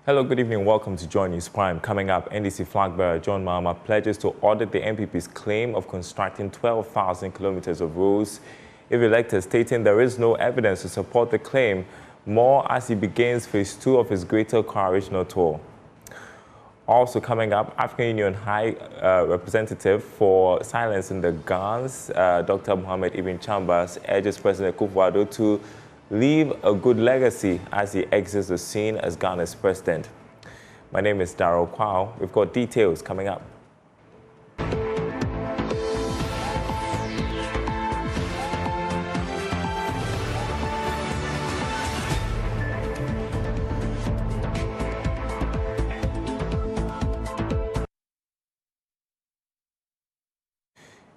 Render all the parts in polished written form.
Hello, good evening. Welcome to JoyNews Prime. Coming up, NDC flag bearer John Mahama pledges to audit the NPP's claim of constructing 12,000 kilometers of roads if elected, stating there is no evidence to support the claim, more as he begins phase 2 of his Greater Coalitional Tour. Also coming up, African Union High Representative for Silence in the Guns, Dr. Muhammad Ibn Chambas, urges President Akufo-Addo to leave a good legacy as he exits the scene as Ghana's president. My name is Darryl Kwao. We've got details coming up.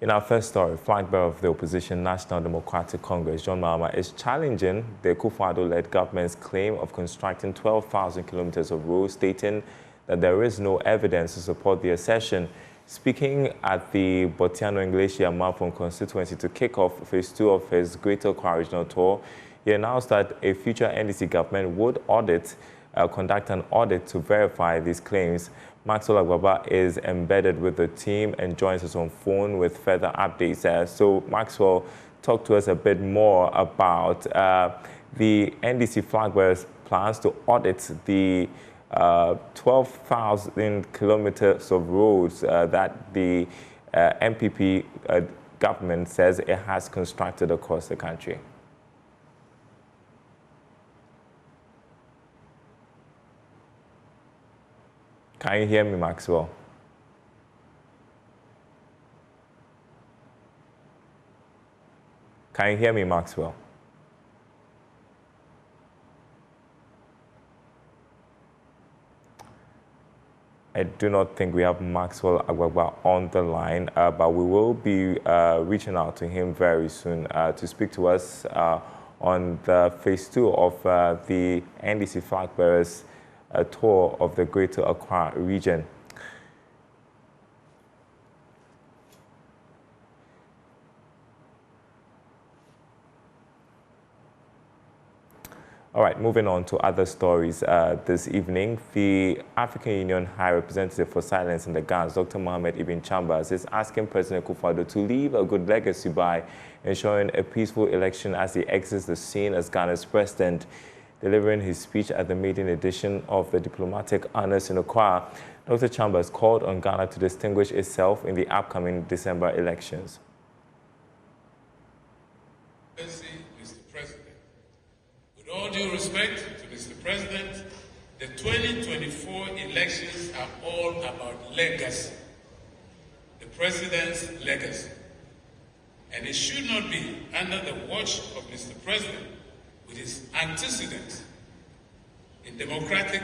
In our first story, flag bearer of the opposition National Democratic Congress, John Mahama, is challenging the Akufo-Addo-led government's claim of constructing 12,000 kilometers of roads, stating that there is no evidence to support the assertion. Speaking at the Botiano English Yamafon constituency to kick off phase 2 of his Greater Coalitional Tour, he announced that a future NDC government would conduct an audit to verify these claims. Maxwell Agbaba is embedded with the team and joins us on phone with further updates. So Maxwell, talk to us a bit more about the NDC flag bearer's plans to audit the 12,000 kilometers of roads that the NPP government says it has constructed across the country. Can you hear me, Maxwell? Can you hear me, Maxwell? I do not think we have Maxwell Agbaba on the line, but we will be reaching out to him very soon to speak to us on the phase 2 of the NDC flag bearers tour of the Greater Accra region. All right, moving on to other stories this evening. The African Union High Representative for Silence in the Guns, Dr. Muhammad Ibn Chambas, is asking President Akufo-Addo to leave a good legacy by ensuring a peaceful election as he exits the scene as Ghana's president. Delivering his speech at the maiden edition of the Diplomatic Honors in Accra, Dr. Chambas called on Ghana to distinguish itself in the upcoming December elections. Mr. President, with all due respect to Mr. President, the 2024 elections are all about legacy, the president's legacy. And it should not be under the watch of Mr. President with his antecedents in democratic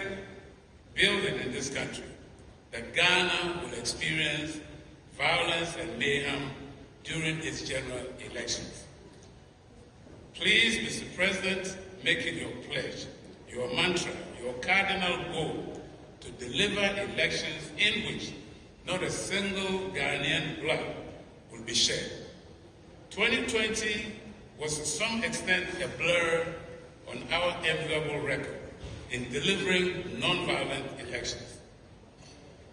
building in this country, that Ghana will experience violence and mayhem during its general elections. Please, Mr. President, make it your pledge, your mantra, your cardinal goal to deliver elections in which not a single Ghanaian blood will be shed. 2020 was to some extent a blur on our enviable record in delivering non-violent elections.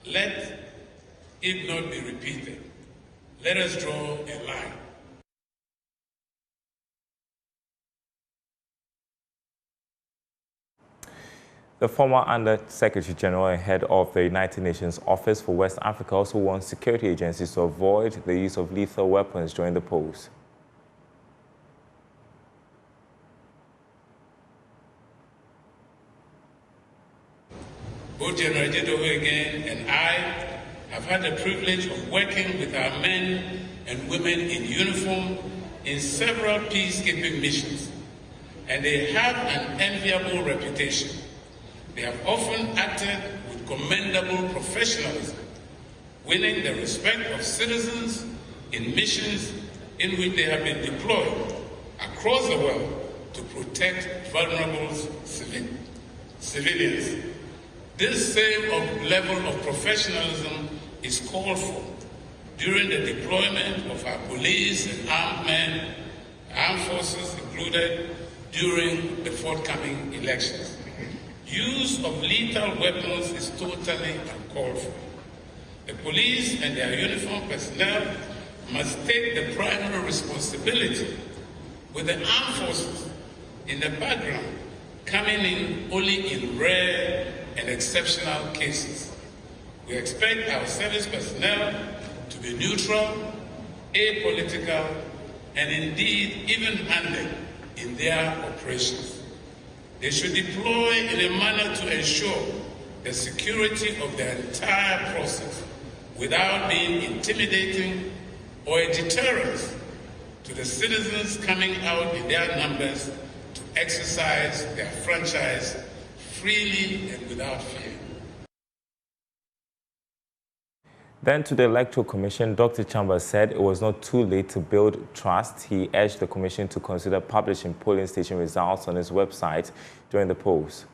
Let it not be repeated. Let us draw a line. The former Under-Secretary General and head of the United Nations Office for West Africa also wants security agencies to avoid the use of lethal weapons during the polls. Both General Jedoho again and I have had the privilege of working with our men and women in uniform in several peacekeeping missions, and they have an enviable reputation. They have often acted with commendable professionalism, winning the respect of citizens in missions in which they have been deployed across the world to protect vulnerable civilians. This same level of professionalism is called for during the deployment of our police and armed forces included during the forthcoming elections. Use of lethal weapons is totally uncalled for. The police and their uniformed personnel must take the primary responsibility, with the armed forces in the background coming in only in rare and exceptional cases. We expect our service personnel to be neutral, apolitical, and indeed even-handed in their operations. They should deploy in a manner to ensure the security of the entire process without being intimidating or a deterrent to the citizens coming out in their numbers to exercise their franchise freely and without fear. Then to the Electoral Commission, Dr. Chambas said it was not too late to build trust. He urged the Commission to consider publishing polling station results on its website during the polls.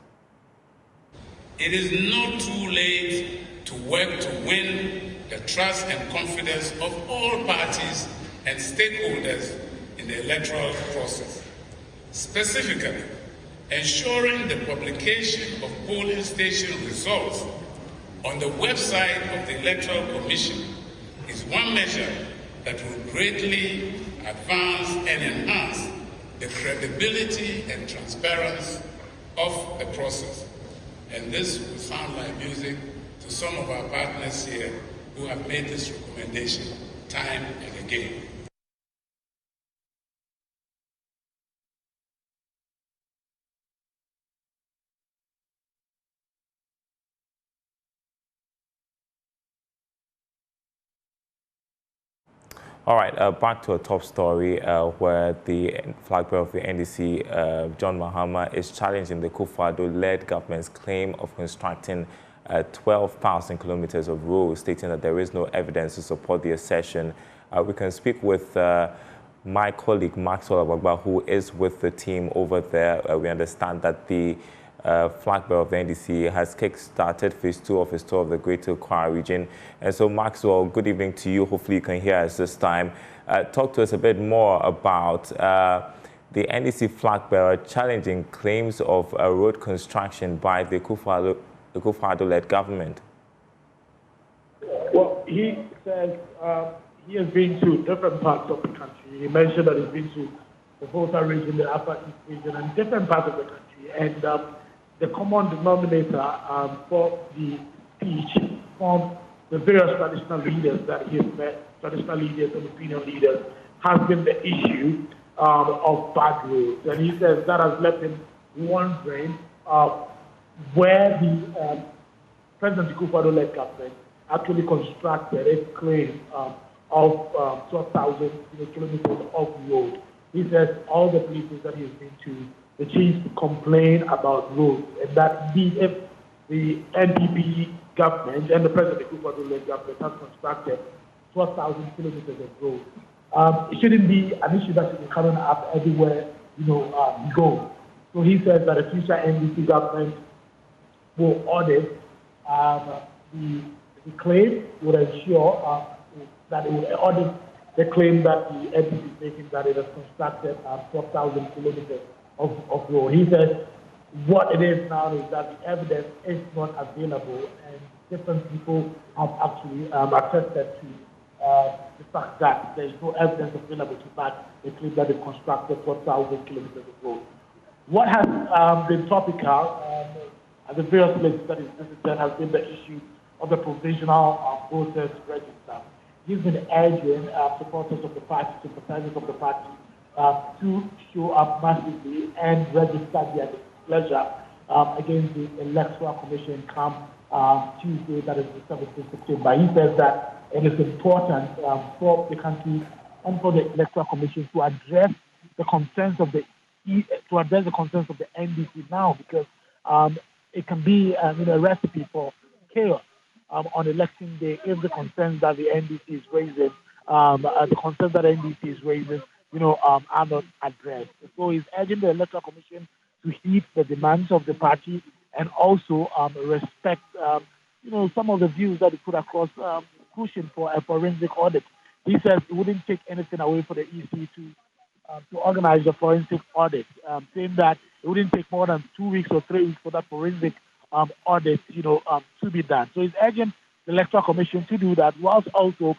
It is not too late to work to win the trust and confidence of all parties and stakeholders in the electoral process. Specifically, ensuring the publication of polling station results on the website of the Electoral Commission is one measure that will greatly advance and enhance the credibility and transparency of the process. And this will sound like music to some of our partners here who have made this recommendation time and again. All right, back to a top story where the flag bearer of the NDC, John Mahama, is challenging the Akufo-Addo-led government's claim of constructing 12,000 kilometers of roads, stating that there is no evidence to support the assertion. We can speak with my colleague Maxwell Abagba, who is with the team over there. We understand that the flag bearer of the NDC has kick-started phase 2 of his tour of the Greater Accra region. And so, Maxwell, good evening to you. Hopefully you can hear us this time. Talk to us a bit more about the NDC flag bearer challenging claims of road construction by the Akufo-Addo-led government. Well, he says he has been to different parts of the country. He mentioned that he's been to the Volta region, the Upper East region, and different parts of the country. And the common denominator for the speech from the various traditional leaders that he has met, traditional leaders and opinion leaders, has been the issue of bad roads. And he says that has left him wondering where the President Akufo-Addo-led government actually constructed a claim of 12,000 kilometers of road. He says all the places that he's been to, the chiefs complain about roads, and that indeed if the NPP government and the President Akufo-Addo-led government has constructed 12,000 kilometers of road, it shouldn't be an issue that should be coming up everywhere you go. So he says that the future NDC government will audit the claim, will ensure that it will audit the claim that the NDC is making that it has constructed 12,000 kilometers of road. He says what it is now is that the evidence is not available, and different people have actually attested to the fact that there is no evidence available to back the claim that they constructed 12,000 kilometers of road. What has been topical at the various places that is visited has been the issue of the provisional voters register. He's been urging supporters of the party, sympathizers of the party, to show up massively and register their displeasure against the Electoral Commission come Tuesday, that is the 17th of September. He says that it is important for the country and for the Electoral Commission to address the concerns of the NDC now, because it can be a recipe for chaos on election day if the concerns that the NDC is raising, are not addressed. So he's urging the Electoral Commission to heed the demands of the party and also respect, some of the views that he put across, pushing for a forensic audit. He says it wouldn't take anything away for the EC to to organize a forensic audit, saying that it wouldn't take more than 2 weeks or 3 weeks for that forensic audit, to be done. So it's urging the Electoral Commission to do that, whilst also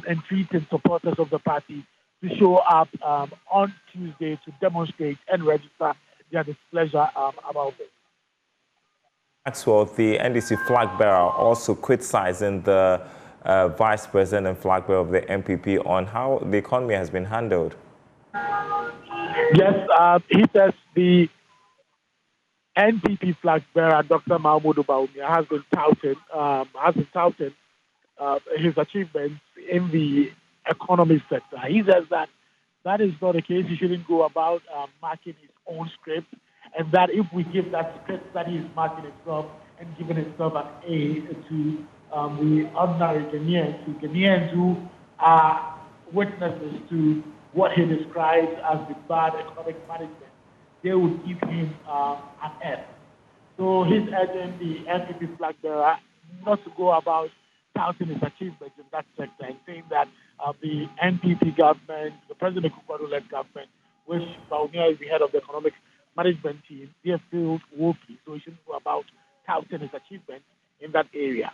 entreating supporters of the party to show up on Tuesday to demonstrate and register their displeasure about this. Maxwell, the NDC flag bearer, also criticizing the vice president and flag bearer of the MPP on how the economy has been handled. Yes, he says the NPP flag bearer, Dr. Muhammad Ibn Chambas, has been touting his achievements in the economic sector. He says that is not the case. He shouldn't go about marking his own script, and that if we give that script that he is marking himself and giving himself an A to the ordinary Ghanaians who are witnesses to what he describes as the bad economic management, they would give him an F. So he's urging the NPP flag bearer not to go about touting his achievements in that sector and saying that the NPP government, the President Kufuor-led government, which Bawumia is the head of the economic management team, they have failed woefully. So he shouldn't go about touting his achievements in that area.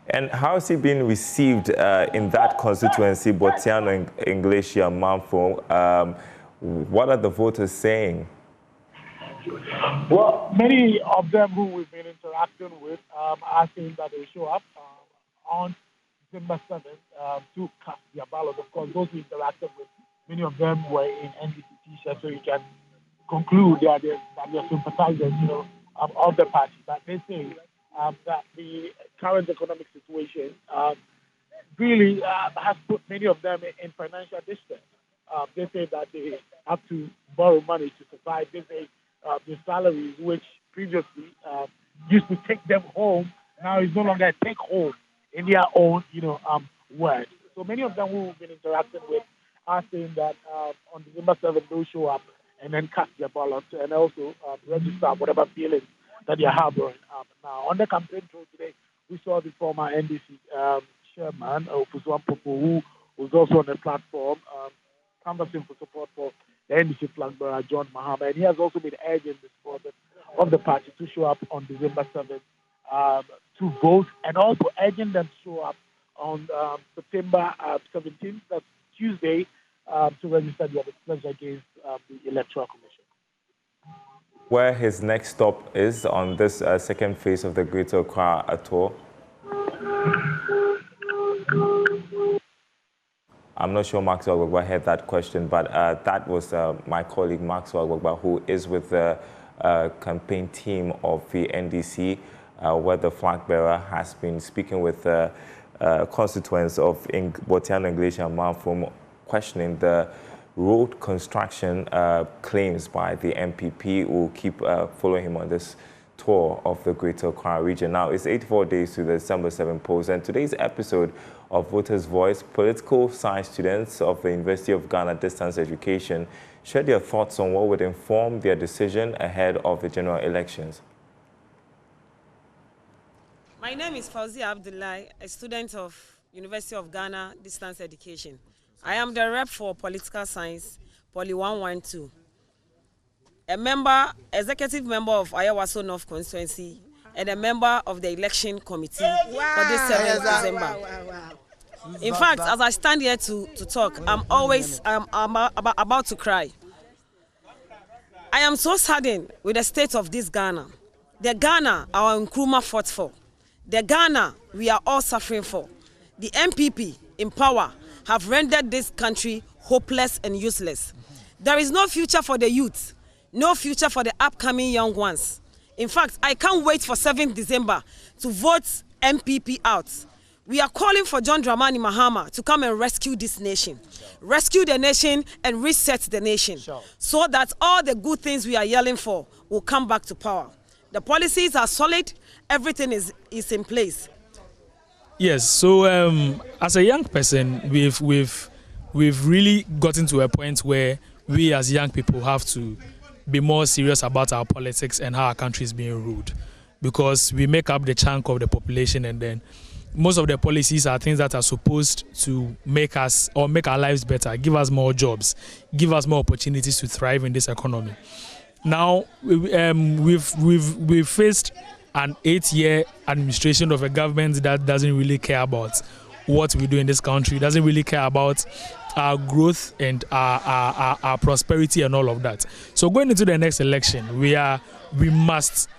And how is he being received in that constituency, Botiano, English, Manfo? What are the voters saying? Well, many of them who we've been interacting with are saying that they show up on December 7th to cast their ballot. Of course, those who interacted with, many of them were in NDC t-shirts, so you can conclude that they're sympathizers, of the party. But they say that the current economic situation really has put many of them in financial distress. They say that they have to borrow money to survive. They say the salaries, which previously used to take them home, now is no longer a take home in their own, words. So many of them who we've been interacting with are saying that on December 7th they'll show up and then cast their ballot and also register whatever feelings that they're harboring. Now, on the campaign trail today, we saw the former NDC chairman, Ofuswan Popo, who was also on the platform, canvassing for support for the NDC flag bearer, John Mahama. And he has also been urging the supporters of the party to show up on December 7th to vote, and also urging them to show up on September 17th, that's Tuesday, to register their displeasure against the Electoral Commission. Where his next stop is on this second phase of the Greater Accra tour? I'm not sure Maxwell Agbagba had that question, but that was my colleague Maxwell Agbagba, who is with the campaign team of the NDC, where the flag bearer has been speaking with constituents of Botiano, English and Manfo, questioning the road construction claims by the MPP. Will keep following him on this tour of the Greater Accra region. Now, it's 84 days to the December 7 polls, and today's episode of Voters' Voice, political science students of the University of Ghana Distance Education shared their thoughts on what would inform their decision ahead of the general elections. My name is Fauzia Abdullahi, a student of University of Ghana Distance Education. I am the rep for political science, Poly 112. Executive member of Ayawaso North Constituency, and a member of the election committee for this 7th December. In fact, as I stand here to talk, I'm about to cry. I am so saddened with the state of this Ghana. The Ghana our Nkrumah fought for. The Ghana we are all suffering for. The MPP in power have rendered this country hopeless and useless. There is no future for the youth, no future for the upcoming young ones. In fact, I can't wait for 7th December to vote MPP out. We are calling for John Mahama to come and rescue this nation. Rescue the nation and reset the nation so that all the good things we are yelling for will come back to power. The policies are solid, everything is in place. Yes, so as a young person, we've really gotten to a point where we as young people have to be more serious about our politics and how our country is being ruled. because we make up the chunk of the population, and then most of the policies are things that are supposed to make us or make our lives better, give us more jobs, give us more opportunities to thrive in this economy. Now, we've faced an 8-year administration of a government that doesn't really care about what we do in this country, doesn't really care about our growth and our prosperity and all of that. So going into the next election, we must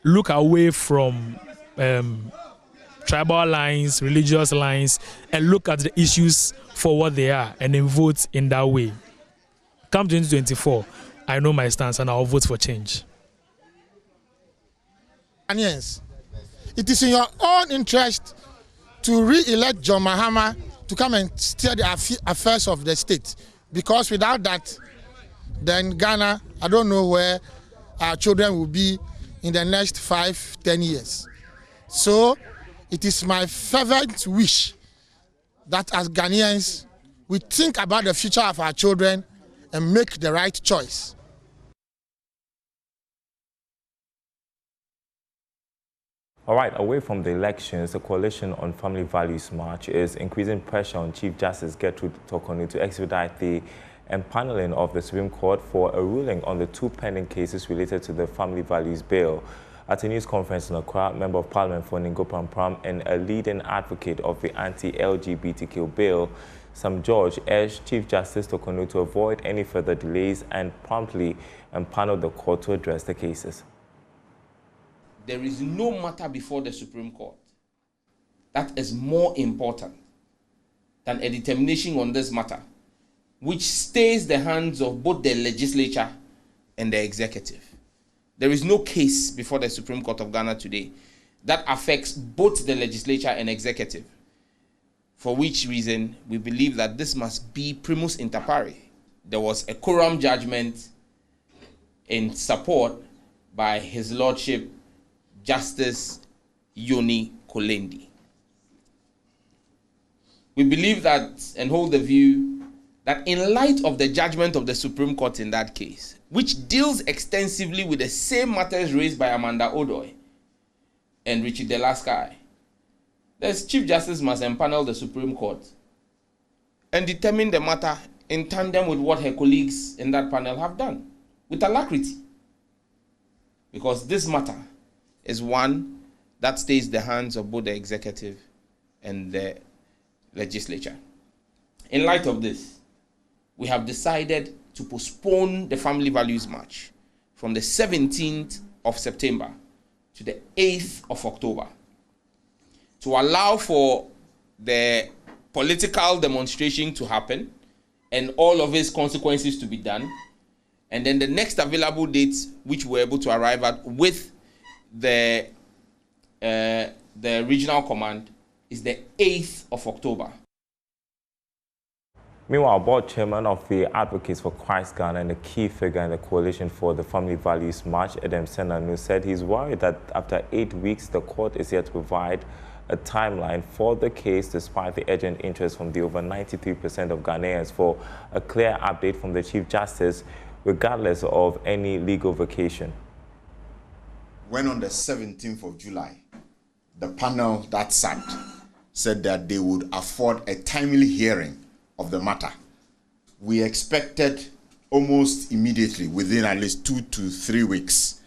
look away from tribal lines, religious lines, and look at the issues for what they are and then vote in that way. Come 2024, I know my stance and I'll vote for change. Ghanaians, it is in your own interest to re-elect John Mahama to come and steer the affairs of the state, because without that, then Ghana, I don't know where our children will be in the next 5-10 years. So it is my fervent wish that as Ghanaians, we think about the future of our children and make the right choice. All right, away from the elections, the Coalition on Family Values March is increasing pressure on Chief Justice Gertrude Torkornoo to expedite the empaneling of the Supreme Court for a ruling on the 2 pending cases related to the Family Values Bill. At a news conference in Accra, Member of Parliament for Ningo Prampram and a leading advocate of the anti-LGBTQ bill, Sam George, urged Chief Justice Torkornoo to avoid any further delays and promptly empanel the court to address the cases. There is no matter before the Supreme Court that is more important than a determination on this matter, which stays the hands of both the legislature and the executive. There is no case before the Supreme Court of Ghana today that affects both the legislature and executive, for which reason we believe that this must be primus inter pares. There was a quorum judgment in support by His Lordship Justice Yoni Kolendi. We believe that and hold the view that in light of the judgment of the Supreme Court in that case, which deals extensively with the same matters raised by Amanda Odoi and Richie Delaskai, the Chief Justice must empanel the Supreme Court and determine the matter in tandem with what her colleagues in that panel have done, with alacrity. Because this matter is one that stays the hands of both the executive and the legislature. In light of this, we have decided to postpone the Family Values March from the 17th of September to the 8th of October to allow for the political demonstration to happen and all of its consequences to be done. And then the next available date, which we're able to arrive at with the regional command, is the 8th of October. Meanwhile, board chairman of the Advocates for Christ Ghana and a key figure in the coalition for the Family Values March, Edem Senanu, said he's worried that after 8 weeks, the court is yet to provide a timeline for the case, despite the urgent interest from the over 93% of Ghanaians for a clear update from the Chief Justice, regardless of any legal vacation. When on the 17th of July, the panel that sat said that they would afford a timely hearing of the matter, we expected almost immediately, within at least 2 to 3 weeks,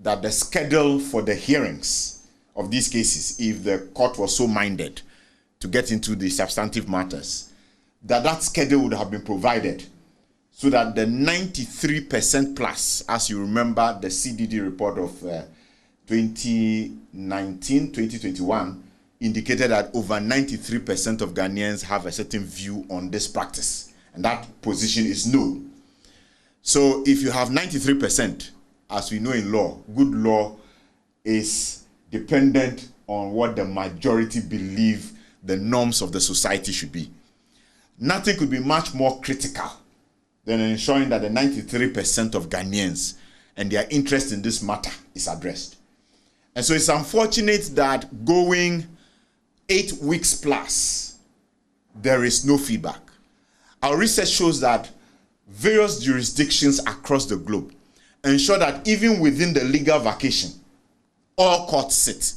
that the schedule for the hearings of these cases, if the court was so minded to get into the substantive matters, that schedule would have been provided, so that the 93% plus, as you remember the CDD report of 2019-2021, indicated that over 93% of Ghanaians have a certain view on this practice, and that position is no. So if you have 93%, as we know in law, good law is dependent on what the majority believe the norms of the society should be. Nothing could be much more critical than ensuring that the 93% of Ghanaians and their interest in this matter is addressed. And so it's unfortunate that going 8 weeks plus, there is no feedback. Our research shows that various jurisdictions across the globe ensure that even within the legal vacation, all courts sit.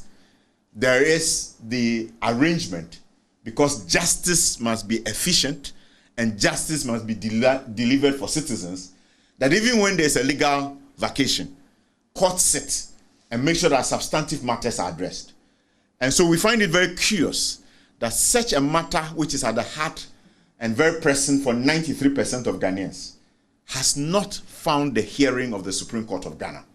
There is the arrangement, because justice must be efficient and justice must be delivered for citizens, that even when there's a legal vacation, courts sit and make sure that substantive matters are addressed. And so we find it very curious that such a matter, which is at the heart and very pressing for 93% of Ghanaians, has not found the hearing of the Supreme Court of Ghana.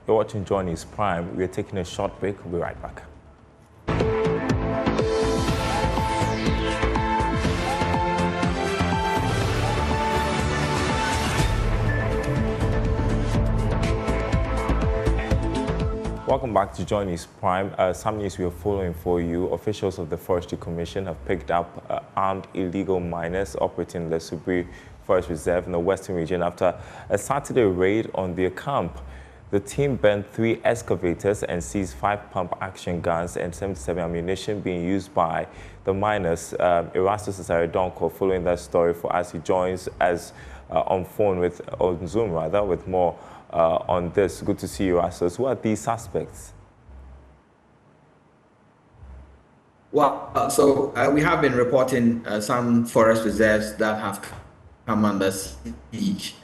You're watching JoyNews Prime. We're taking a short break. We'll be right back. Welcome back to JoyNews Prime. Some news we are following for you. Officials of the Forestry Commission have picked up armed illegal miners operating in the Subri Forest Reserve in the Western region after a Saturday raid on their camp. The team burned 3 excavators and seized 5 pump-action guns and 77 ammunition being used by the miners. Erastus Donko following that story for us. He joins us on Zoom with more on this. Good to see you, Erastus. Who are these suspects? Well, so we have been reporting some forest reserves that have come under siege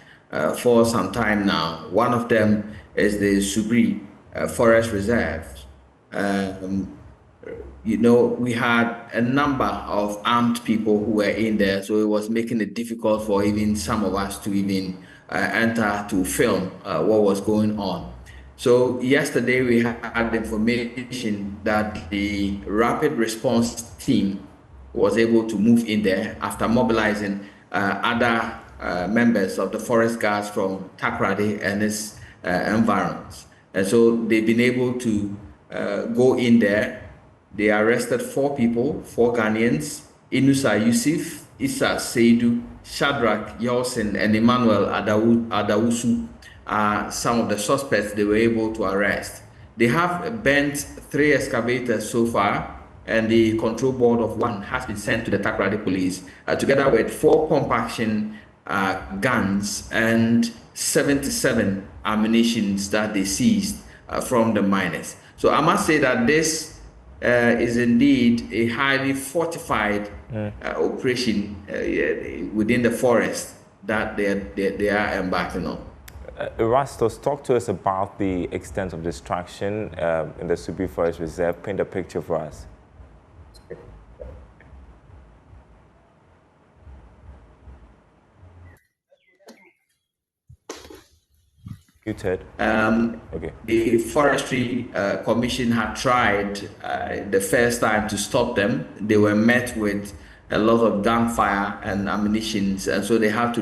for some time now. One of them is the Subri Forest Reserve. You know, we had a number of armed people who were in there, so it was making it difficult for even some of us to even enter to film what was going on. So yesterday we had information that the rapid response team was able to move in there after mobilizing other members of the forest guards from Takoradi and its environs. And so they've been able to go in there. They arrested 4 people, 4 Ghanaians, Inusa Yusuf, Issa Seidu, Shadrach Yelsin, and Emmanuel Adawusu are some of the suspects they were able to arrest. They have burnt 3 excavators so far, and the control board of 1 has been sent to the Takoradi police, together with 4 pump-action guns and 77 ammunitions that they seized from the miners. So I must say that this is indeed a highly fortified operation within the forest that they are embarking on. Erastus, talk to us about the extent of destruction in the Subri Forest Reserve. Paint a picture for us. Okay. The Forestry Commission had tried the first time to stop them. They were met with a lot of gunfire and ammunition, and so they had to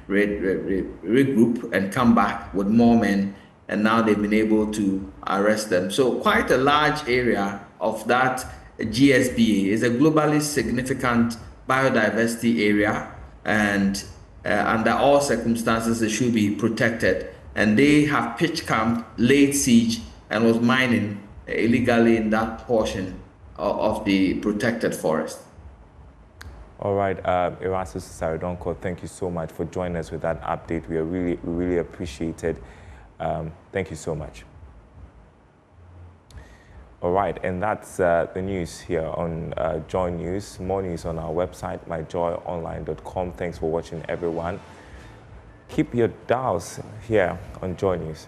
regroup and come back with more men, and now they've been able to arrest them. So quite a large area of that GSBA is a globally significant biodiversity area, and under all circumstances it should be protected. And they have pitched camp, laid siege, and was mining illegally in that portion of the protected forest. All right, Erastus Saridonko, thank you so much for joining us with that update. We really appreciate it. Thank you so much. All right, and that's the news here on Joy News. More news on our website, myjoyonline.com. Thanks for watching, everyone. Keep your dials here on Joy News.